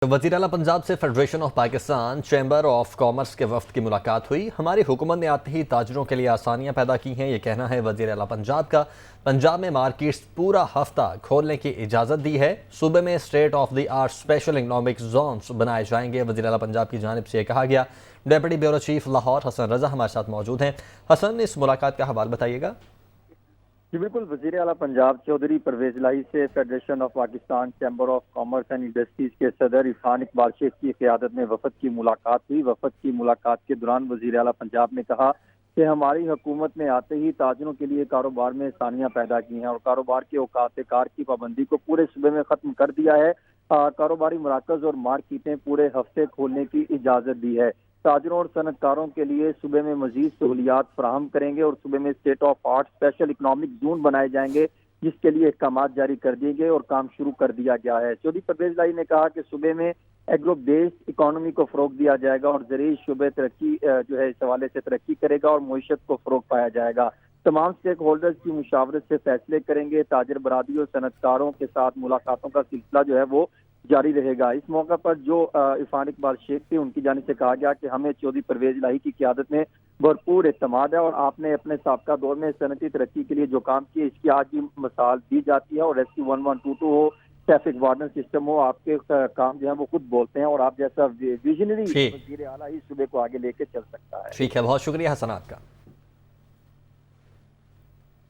وزیر اعلیٰ پنجاب سے federation of Pakistan chamber of commerce کے وفد کی ملاقات ہوئی۔ ہماری حکومت نے آتے ہی تاجروں کے لیے آسانیاں پیدا کی ہیں، یہ کہنا ہے وزیر اعلیٰ پنجاب کا۔ پنجاب میں مارکیٹس پورا ہفتہ کھولنے کی اجازت دی ہے۔ صوبے میں state of the art special economic zones بنائے جائیں گے، وزیر اعلیٰ پنجاب کی جانب سے یہ کہا گیا۔ ڈیپٹی بیورو چیف لاہور حسن رضا ہمارے ساتھ موجود ہیں۔ حسن، اس ملاقات کا حوالہ بتائیے گا۔ جی بالکل، وزیر اعلیٰ پنجاب چودھری پرویز الہی سے federation of Pakistan chamber of commerce and industries کے صدر عرفان اقبال شیخ کی قیادت میں وفد کی ملاقات ہوئی۔ وفد کی ملاقات کے دوران وزیر اعلیٰ پنجاب نے کہا کہ ہماری حکومت نے آتے ہی تاجروں کے لیے کاروبار میں آسانیاں پیدا کی ہیں اور کاروبار کے اوقات کار کی پابندی کو پورے صوبے میں ختم کر دیا ہے۔ کاروباری مراکز اور مارکیٹیں پورے ہفتے کھولنے کی اجازت دی ہے۔ تاجروں اور صنعت کاروں کے لیے صوبے میں مزید سہولیات فراہم کریں گے اور صوبے میں state of art special economic zone بنائے جائیں گے، جس کے لیے احکامات جاری کر دیے گئے اور کام شروع کر دیا گیا ہے۔ چودھری پرویز الہی نے کہا کہ صوبے میں ایگرو بیسڈ اکانومی کو فروغ دیا جائے گا اور زرعی شعبے ترقی اس حوالے سے ترقی کرے گا اور معیشت کو فروغ پایا جائے گا۔ تمام اسٹیک ہولڈرز کی مشاورت سے فیصلے کریں گے۔ تاجر برادری اور صنعت کاروں کے ساتھ ملاقاتوں کا سلسلہ وہ جاری رہے گا۔ اس موقع پر جو عرفان اقبال شیخ تھے، ان کی جانب سے کہا گیا کہ ہمیں چودھری پرویز الہی کی قیادت میں بھرپور اعتماد ہے اور آپ نے اپنے سابقہ دور میں صنعتی ترقی کے لیے جو کام کیے، اس کی آج بھی مثال دی جاتی ہے اور ریسکیو 1122 ہو، ٹریفک وارڈن سسٹم ہو، آپ کے کام جو ہے وہ خود بولتے ہیں اور آپ جیسا ویژنری وزیر اعلیٰ ہی صوبے کو آگے لے کے چل سکتا ہے۔ ٹھیک ہے، بہت شکریہ حسن آپ کا۔